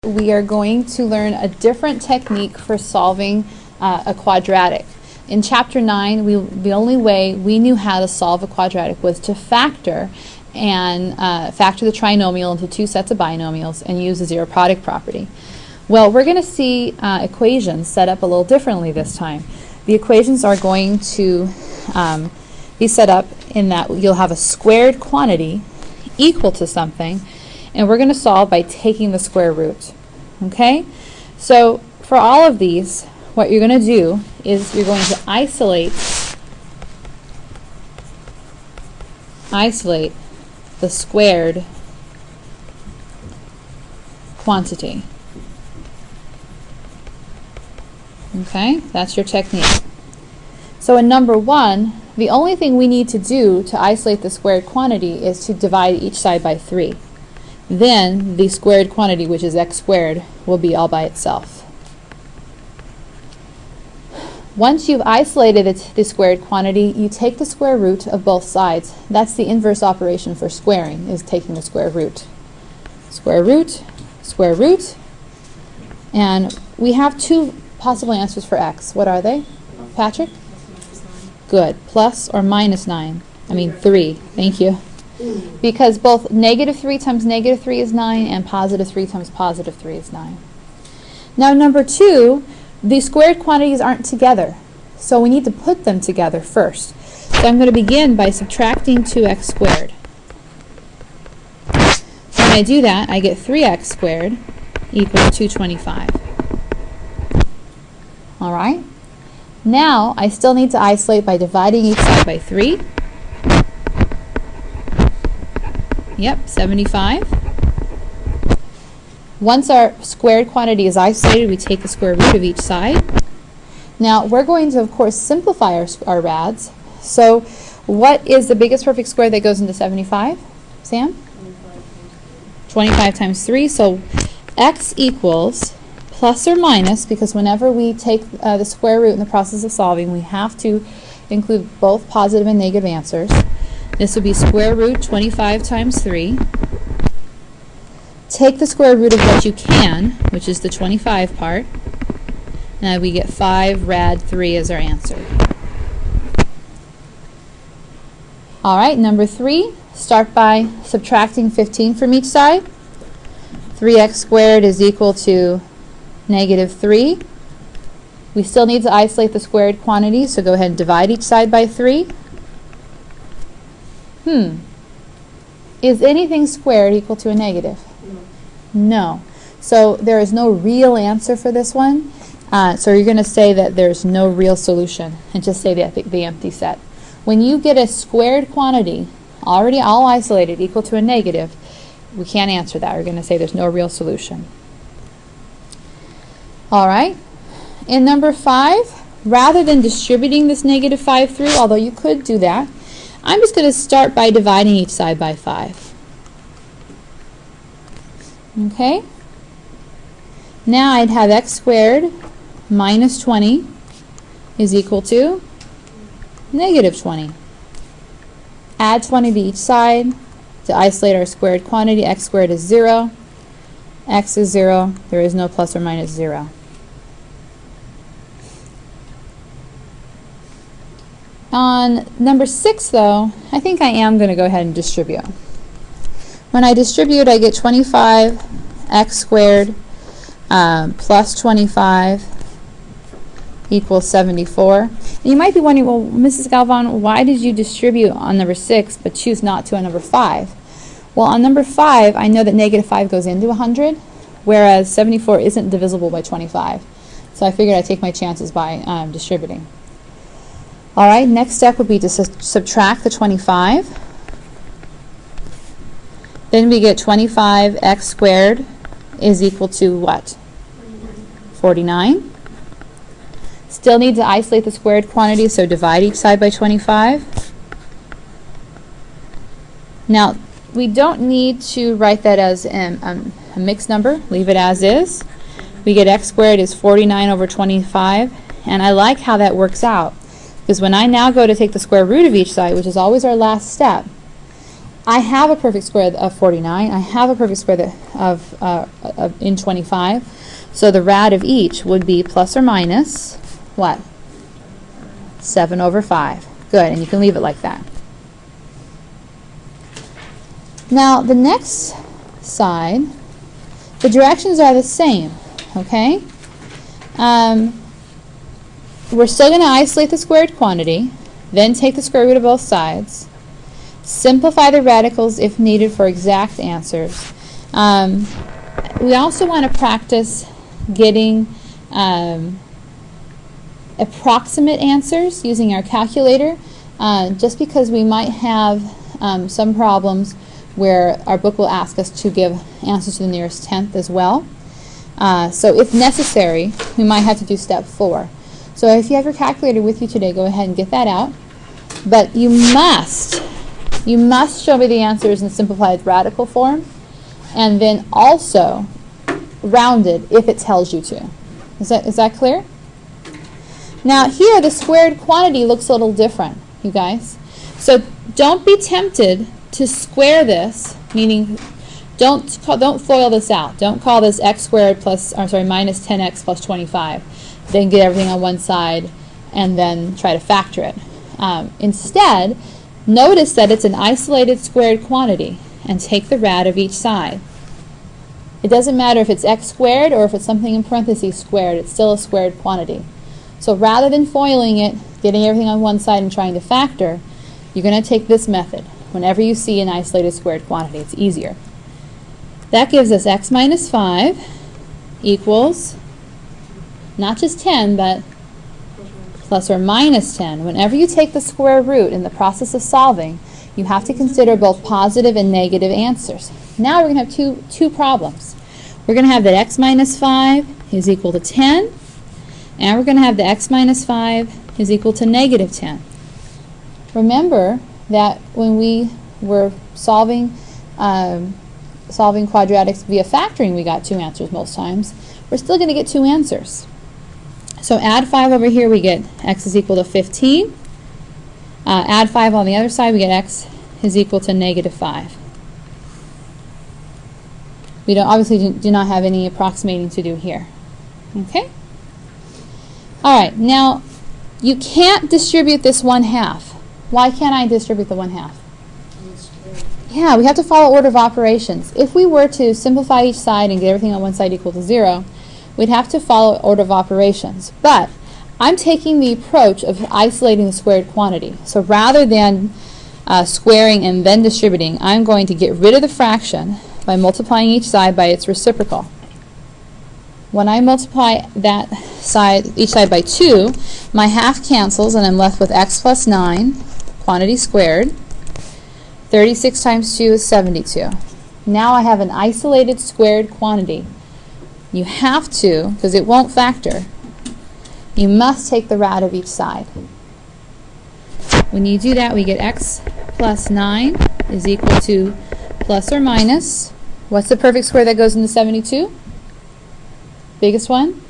we are going to learn a different technique for solving a quadratic. In Chapter 9, the only way we knew how to solve a quadratic was to factor and factor the trinomial into two sets of binomials and use the zero product property. Well, we're going to see equations set up a little differently this time. The equations are going to be set up in that you'll have a squared quantity equal to something, and we're going to solve by taking the square root. Okay? So for all of these, what you're going to do is you're going to isolate the squared quantity. Okay? That's your technique. So in number 1, the only thing we need to do to isolate the squared quantity is to divide each side by 3. Then the squared quantity, which is x squared, will be all by itself. Once you've isolated the squared quantity, you take the square root of both sides. That's the inverse operation for squaring, is taking the square root. Square root, square root. And we have two possible answers for x. What are they? Patrick? Good. Plus or minus 9. I mean 3. Thank you. Because both negative 3 times negative 3 is 9 and positive 3 times positive 3 is 9. Now number 2, the squared quantities aren't together, so we need to put them together first. So I'm going to begin by subtracting 2x squared. When I do that, I get 3x squared equals 225. All right? Now I still need to isolate by dividing each side by 3. Yep, 75. Once our squared quantity is isolated, we take the square root of each side. Now we're going to, of course, simplify our rads. So what is the biggest perfect square that goes into 75? Sam? 25 times 3. So x equals plus or minus, because whenever we take the square root in the process of solving, we have to include both positive and negative answers. This would be square root 25 times 3. Take the square root of what you can, which is the 25 part, and we get 5 rad 3 as our answer. All right, number 3, start by subtracting 15 from each side. 3x squared is equal to negative 3. We still need to isolate the squared quantity, so go ahead and divide each side by 3. Is anything squared equal to a negative? No. So there is no real answer for this one. So you're going to say that there's no real solution and just say the empty set. When you get a squared quantity already all isolated equal to a negative, we can't answer that. We're going to say there's no real solution. All right. In number 5, rather than distributing this negative 5 through, although you could do that, I'm just going to start by dividing each side by 5. Okay? Now I'd have x squared minus 20 is equal to negative 20. Add 20 to each side to isolate our squared quantity. X squared is 0. X is 0. There is no plus or minus 0. On number 6, though, I think I am going to go ahead and distribute. When I distribute, I get 25 x squared plus 25 equals 74. And you might be wondering, well, Mrs. Galvan, why did you distribute on number 6 but choose not to on number 5? Well, on number 5, I know that negative 5 goes into 100, whereas 74 isn't divisible by 25. So I figured I'd take my chances by distributing. All right, next step would be to subtract the 25. Then we get 25x squared is equal to what? 49. Still need to isolate the squared quantity, so divide each side by 25. Now, we don't need to write that as a mixed number. Leave it as is. We get x squared is 49 over 25, and I like how that works out, because when I now go to take the square root of each side, which is always our last step, I have a perfect square of 49. I have a perfect square in 25. So the rad of each would be plus or minus, what? 7 over 5. Good, and you can leave it like that. Now, the next side, the directions are the same, okay? We're still going to isolate the squared quantity, then take the square root of both sides, simplify the radicals if needed for exact answers. We also want to practice getting approximate answers using our calculator, just because we might have some problems where our book will ask us to give answers to the nearest tenth as well. So if necessary, we might have to do step 4. So if you have your calculator with you today, go ahead and get that out. But you must show me the answers in simplified radical form, and then also rounded if it tells you to. Is that clear? Now here the squared quantity looks a little different, you guys. So don't be tempted to square this, meaning don't FOIL this out. Don't call this x squared minus 10x plus 25. Then get everything on one side and then try to factor it. Instead, notice that it's an isolated squared quantity and take the rad of each side. It doesn't matter if it's x squared or if it's something in parentheses squared, it's still a squared quantity. So rather than FOILing it, getting everything on one side and trying to factor, you're going to take this method. Whenever you see an isolated squared quantity, it's easier. That gives us x minus 5 equals not just 10, but plus or minus 10. Whenever you take the square root in the process of solving, you have to consider both positive and negative answers. Now we're going to have two problems. We're going to have that x minus 5 is equal to 10, and we're going to have the x minus 5 is equal to negative 10. Remember that when we were solving quadratics via factoring, we got 2 answers most times. We're still going to get 2 answers. So add 5 over here, we get x is equal to 15. Add 5 on the other side, we get x is equal to negative 5. We obviously do not have any approximating to do here. Okay? All right, now you can't distribute this 1/2. Why can't I distribute the 1/2? Yeah, we have to follow order of operations. If we were to simplify each side and get everything on one side equal to 0, we'd have to follow order of operations. But I'm taking the approach of isolating the squared quantity. So rather than squaring and then distributing, I'm going to get rid of the fraction by multiplying each side by its reciprocal. When I multiply each side by 2, my half cancels and I'm left with x plus 9, quantity squared. 36 times 2 is 72. Now I have an isolated squared quantity. You have to, because it won't factor, you must take the rad of each side. When you do that, we get x plus 9 is equal to plus or minus, what's the perfect square that goes into 72? Biggest one?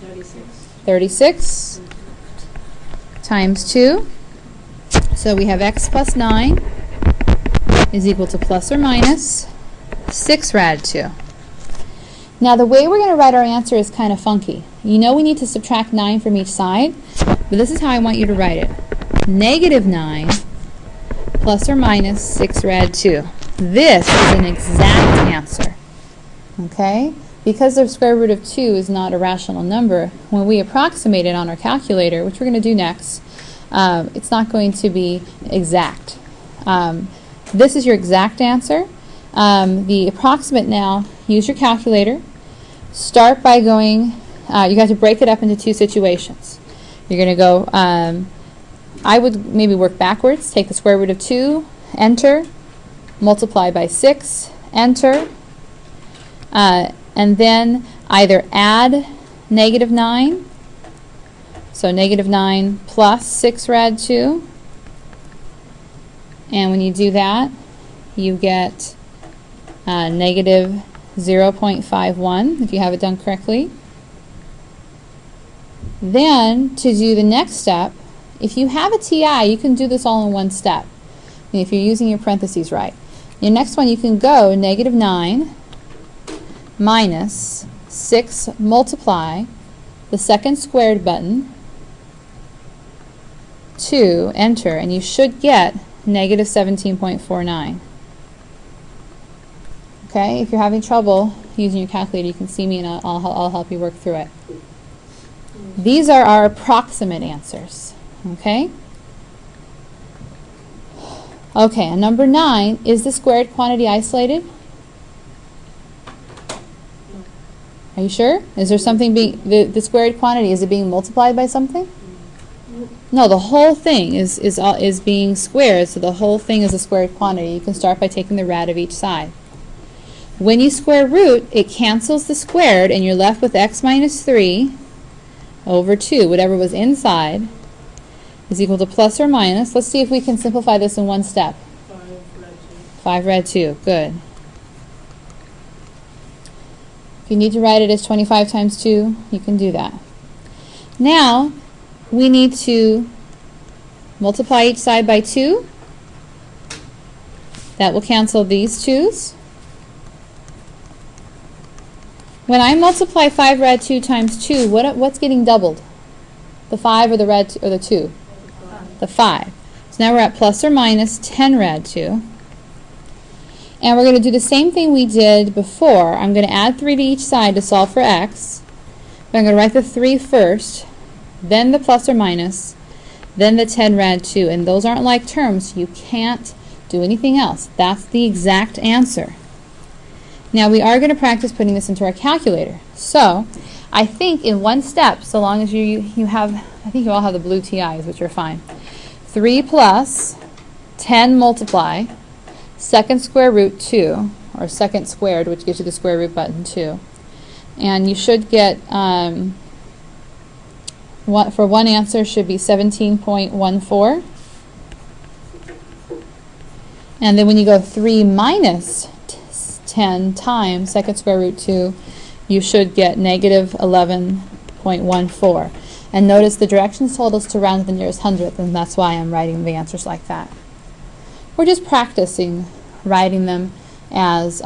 36. 36 times 2. So we have x plus 9 is equal to plus or minus 6 rad 2. Now the way we're going to write our answer is kind of funky. You know we need to subtract 9 from each side, but this is how I want you to write it. Negative 9 plus or minus 6 rad 2. This is an exact answer. Okay? Because the square root of 2 is not a rational number, when we approximate it on our calculator, which we're going to do next, it's not going to be exact. This is your exact answer. The approximate now, use your calculator. Start by going, you got to break it up into 2 situations. You're going to go, I would maybe work backwards, take the square root of 2, enter, multiply by 6, enter, and then either add negative 9, so negative 9 plus 6 rad 2, and when you do that, you get negative 0.51 if you have it done correctly. Then, to do the next step, if you have a TI, you can do this all in one step. if you're using your parentheses right. Your next one, you can go negative 9 minus 6 multiply the second squared button, 2, enter, and you should get negative 17.49. Okay, if you're having trouble using your calculator, you can see me and I'll help you work through it. These are our approximate answers. Okay? Okay, and number 9, is the squared quantity isolated? Are you sure? Is there something being, the squared quantity, is it being multiplied by something? No, the whole thing is being squared, so the whole thing is a squared quantity. You can start by taking the rad of each side. When you square root, it cancels the squared, and you're left with x minus 3 over 2. Whatever was inside is equal to plus or minus. Let's see if we can simplify this in one step. 5 rad 2. Good. If you need to write it as 25 times 2, you can do that. Now, we need to multiply each side by 2. That will cancel these 2's. When I multiply 5 rad 2 times 2, what's getting doubled? The 5 or the rad 2, or the 2? The 5. So now we're at plus or minus 10 rad 2. And we're going to do the same thing we did before. I'm going to add 3 to each side to solve for x. But I'm going to write the 3 first, then the plus or minus, then the 10 rad 2. And those aren't like terms. You can't do anything else. That's the exact answer. Now we are going to practice putting this into our calculator. So I think in one step, so long as you have, I think you all have the blue TIs, which are fine. 3 plus 10 multiply second square root 2, or second squared, which gives you the square root button 2. And you should get, for one answer should be 17.14. And then when you go 3 minus 10 times second square root 2, you should get negative 11.14. And notice the directions told us to round to the nearest hundredth, and that's why I'm writing the answers like that. We're just practicing writing them as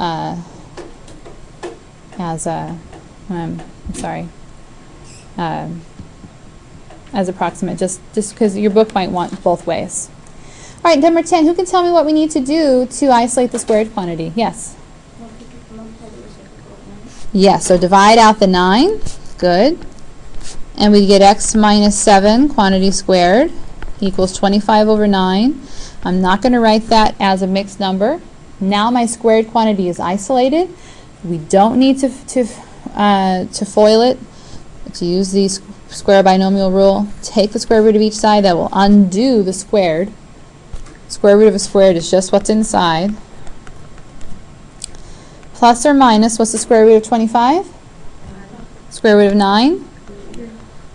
approximate, just because your book might want both ways. All right, number 10, who can tell me what we need to do to isolate the squared quantity? Yes? Yes, so divide out the 9. Good. And we get x minus 7, quantity squared, equals 25 over 9. I'm not going to write that as a mixed number. Now my squared quantity is isolated. We don't need to FOIL it, to use the square binomial rule. Take the square root of each side. That will undo the squared. Square root of a squared is just what's inside. Plus or minus, what's the square root of 25? Square root of 9?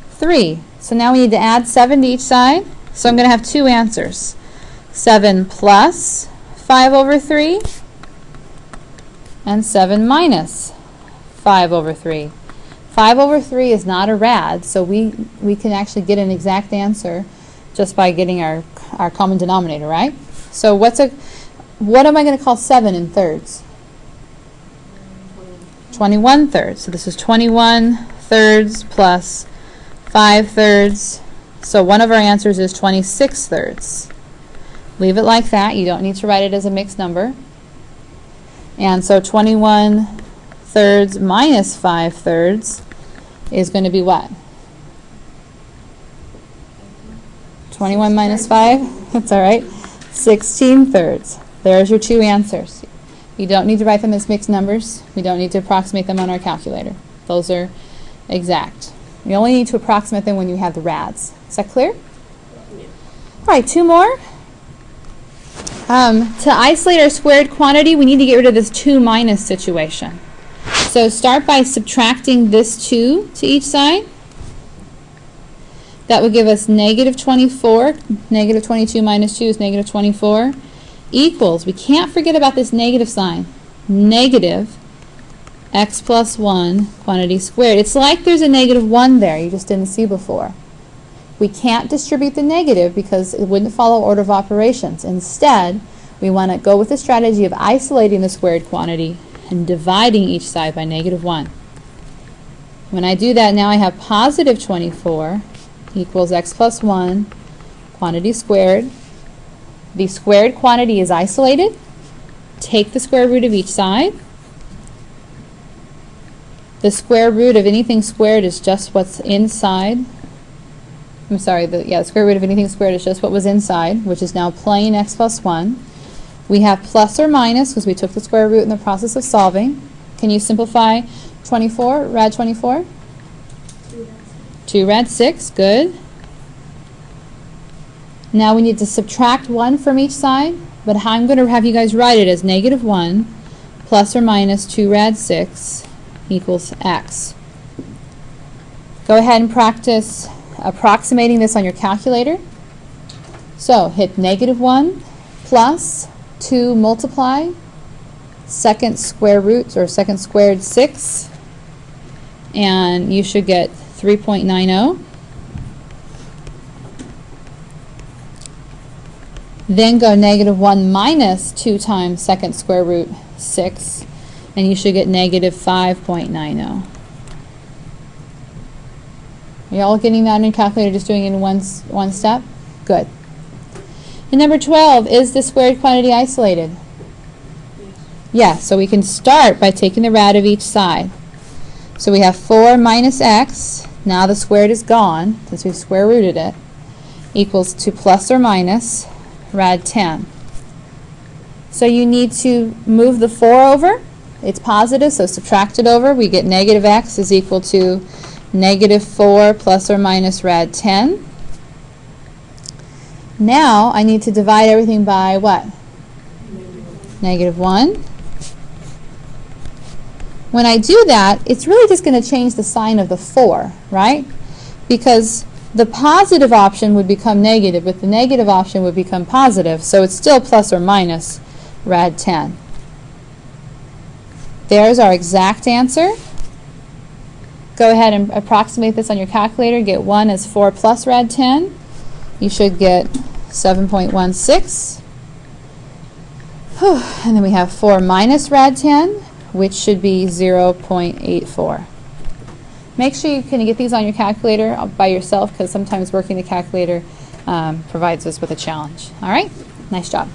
3. So now we need to add 7 to each side. So I'm going to have two answers. 7 plus 5 over 3 and 7 minus 5 over 3. 5 over 3 is not a rad, so we can actually get an exact answer just by getting our common denominator, right? So what am I going to call 7 in thirds? 21 thirds. So this is 21 thirds plus 5 thirds. So one of our answers is 26 thirds. Leave it like that. You don't need to write it as a mixed number. And so 21 thirds minus 5 thirds is going to be what? 21 minus 5? That's all right. 16 thirds. There's your two answers. You don't need to write them as mixed numbers. We don't need to approximate them on our calculator. Those are exact. You only need to approximate them when you have the rads. Is that clear? Yeah. All right, two more. To isolate our squared quantity, we need to get rid of this 2 minus situation. So start by subtracting this 2 to each side. That would give us negative 24. Negative 22 minus 2 is negative 24. Equals, we can't forget about this negative sign, negative x plus 1 quantity squared. It's like there's a negative 1 there you just didn't see before. We can't distribute the negative because it wouldn't follow order of operations. Instead, we want to go with the strategy of isolating the squared quantity and dividing each side by -1. When I do that, now I have positive 24 equals x plus 1, quantity squared. The squared quantity is isolated. Take the square root of each side. The square root of anything squared is just what's inside. I'm sorry, the square root of anything squared is just what was inside, which is now plain x plus 1. We have plus or minus because we took the square root in the process of solving. Can you simplify 24, rad 24? 2 rad 6, good. Now we need to subtract 1 from each side, but I'm going to have you guys write it as -1 plus or minus 2 rad 6 equals x. Go ahead and practice approximating this on your calculator. So hit -1 plus 2 multiply second square root or second squared 6, and you should get 3.90. Then go -1 minus 2 times second square root 6, and you should get -5.90. Are you all getting that in your calculator, just doing it in one step? Good. And number 12, is the squared quantity isolated? Yes, so we can start by taking the rad of each side. So we have 4 minus x, now the squared is gone since we square rooted it, equals to plus or minus rad 10. So you need to move the 4 over. It's positive, so subtract it over. We get -x is equal to -4 plus or minus rad 10. Now I need to divide everything by what? -1. When I do that, it's really just going to change the sign of the 4, right? Because the positive option would become negative, but the negative option would become positive, so it's still plus or minus rad 10. There's our exact answer. Go ahead and approximate this on your calculator. Get 1 as 4 plus rad 10. You should get 7.16. And then we have 4 minus rad 10, which should be 0.84. Make sure you can get these on your calculator by yourself, because sometimes working the calculator provides us with a challenge. All right? Nice job.